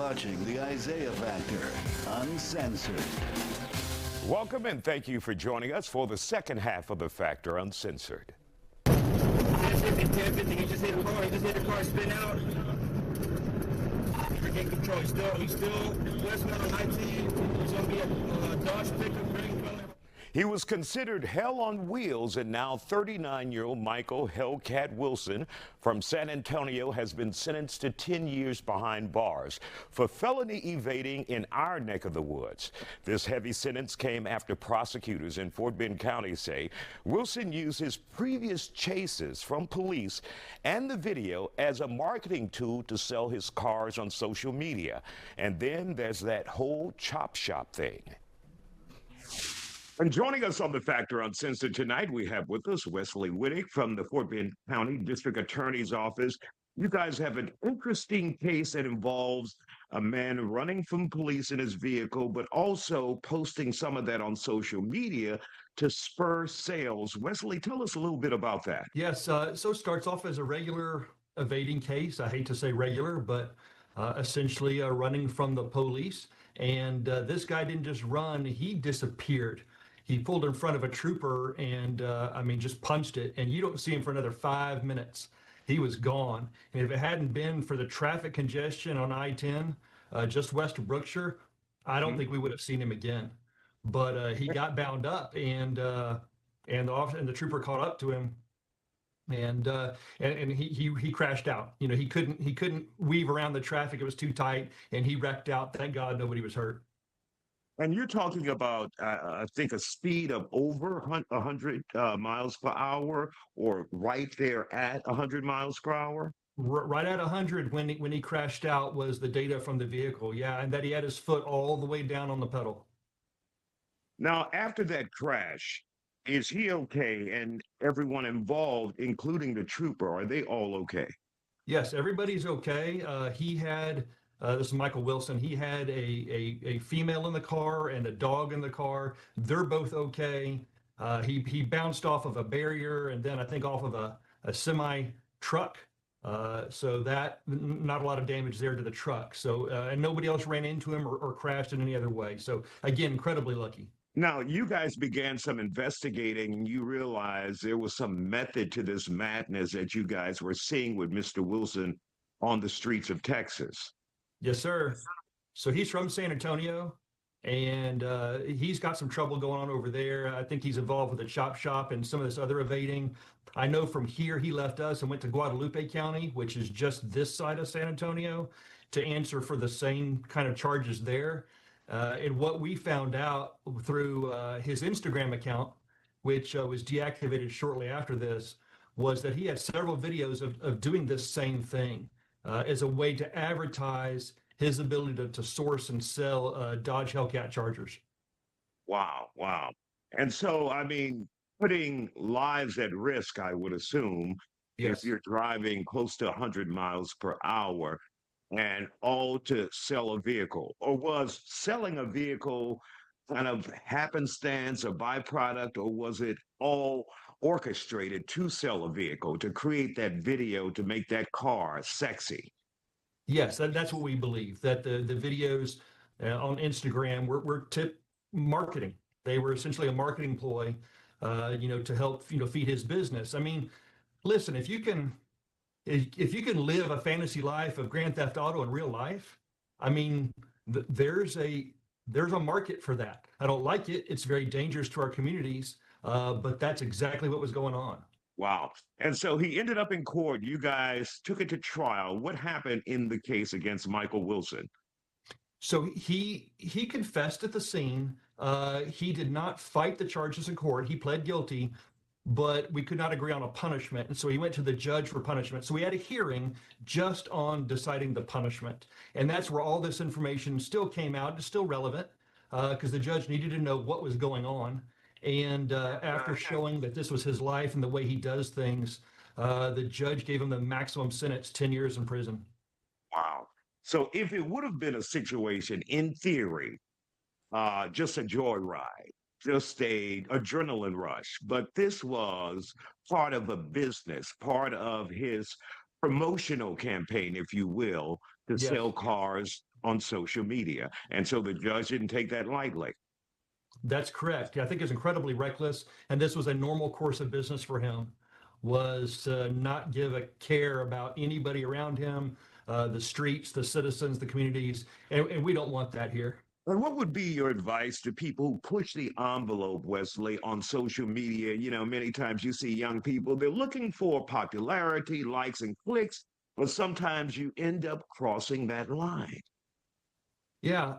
watching the Isaiah Factor Uncensored. Welcome and thank you for joining us for the second half of the Factor Uncensored. He just hit the car, spin out. Regain control. He's still westbound on 19. He's going to be a Dodge pickup. He was considered hell on wheels, and now 39-year-old Michael Hellcat Wilson from San Antonio has been sentenced to 10 years behind bars for felony evading in our neck of the woods. This heavy sentence came after prosecutors in Fort Bend County say Wilson used his previous chases from police and the video as a marketing tool to sell his cars on social media. And then there's that whole chop shop thing. And joining us on the Factor Uncensored tonight, we have with us Wesley Wittick from the Fort Bend County District Attorney's Office. You guys have an interesting case that involves a man running from police in his vehicle, but also posting some of that on social media to spur sales. Wesley, tell us a little bit about that. Yes, so it starts off as a regular evading case. I hate to say regular, but essentially running from the police. And this guy didn't just run, he disappeared. He pulled in front of a trooper and, just punched it. And you don't see him for another 5 minutes. He was gone. And if it hadn't been for the traffic congestion on I-10, just west of Brookshire, I don't think we would have seen him again. But he got bound up, and the officer and the trooper caught up to him, and he crashed out. You know, he couldn't weave around the traffic. It was too tight, and he wrecked out. Thank God nobody was hurt. And you're talking about, I think, a speed of over 100 miles per hour, or right there at 100 miles per hour? Right at 100 when he crashed out was the data from the vehicle. Yeah, and that he had his foot all the way down on the pedal. Now, after that crash, is he okay? And everyone involved, including the trooper, are they all okay? Yes, everybody's okay. He had... this is Michael Wilson. He had a female in the car and a dog in the car. They're both okay. He bounced off of a barrier and then I think off of a semi truck. So that not a lot of damage there to the truck. So and nobody else ran into him or crashed in any other way. So again, incredibly lucky. Now, you guys began some investigating and you realized there was some method to this madness that you guys were seeing with Mr. Wilson on the streets of Texas. Yes, sir. So he's from San Antonio, and he's got some trouble going on over there. I think he's involved with the chop shop and some of this other evading. I know from here he left us and went to Guadalupe County, which is just this side of San Antonio, to answer for the same kind of charges there. And what we found out through his Instagram account, which was deactivated shortly after this, was that he had several videos of doing this same thing. As a way to advertise his ability to source and sell Dodge Hellcat Chargers. Wow. And so, putting lives at risk, I would assume, yes. If you're driving close to 100 miles per hour and all to sell a vehicle. Or was selling a vehicle kind of happenstance, a byproduct, or was it all orchestrated to sell a vehicle, to create that video, to make that car sexy? Yes, that's what we believe, that the videos on Instagram were tip marketing. They were essentially a marketing ploy, to help, feed his business. I mean, listen, if you can live a fantasy life of Grand Theft Auto in real life, there's a market for that. I don't like it. It's very dangerous to our communities. But that's exactly what was going on. Wow. And so he ended up in court. You guys took it to trial. What happened in the case against Michael Wilson? So he confessed at the scene. He did not fight the charges in court. He pled guilty, but we could not agree on a punishment. And so he went to the judge for punishment. So we had a hearing just on deciding the punishment. And that's where all this information still came out. It's still relevant because the judge needed to know what was going on. And after showing that this was his life and the way he does things, the judge gave him the maximum sentence, 10 years in prison. Wow. So if it would have been a situation, in theory, just a joyride, just a adrenaline rush, but this was part of a business, part of his promotional campaign, if you will, to Yes. sell cars on social media. And so the judge didn't take that lightly. That's correct. I think it's incredibly reckless, and this was a normal course of business for him, was to not give a care about anybody around him, the streets, the citizens, the communities, and we don't want that here. And what would be your advice to people who push the envelope, Wesley, on social media? You know, many times you see young people, they're looking for popularity, likes, and clicks, but sometimes you end up crossing that line. Yeah,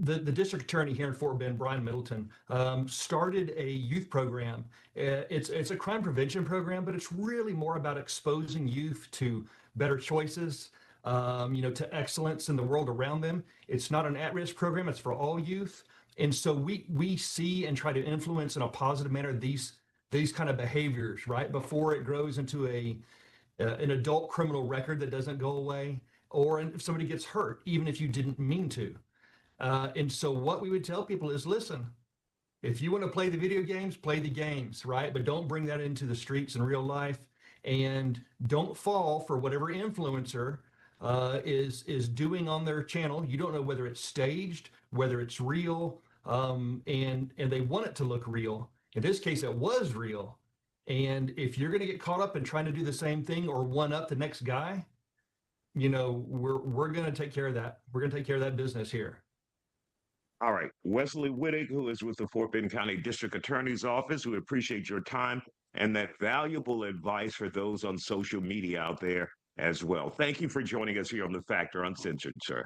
the district attorney here in Fort Bend, Brian Middleton, started a youth program. It's a crime prevention program, but it's really more about exposing youth to better choices, to excellence in the world around them. It's not an at-risk program; it's for all youth. And so we see and try to influence in a positive manner these kind of behaviors, right, before it grows into an adult criminal record that doesn't go away, or if somebody gets hurt, even if you didn't mean to. And so what we would tell people is, listen, if you want to play the video games, play the games, right? But don't bring that into the streets in real life, and don't fall for whatever influencer is doing on their channel. You don't know whether it's staged, whether it's real, and they want it to look real. In this case, it was real. And if you're going to get caught up in trying to do the same thing or one up the next guy, we're going to take care of that. We're going to take care of that business here. All right. Wesley Wittig, who is with the Fort Bend County District Attorney's Office, we appreciate your time and that valuable advice for those on social media out there as well. Thank you for joining us here on The Factor Uncensored, sir.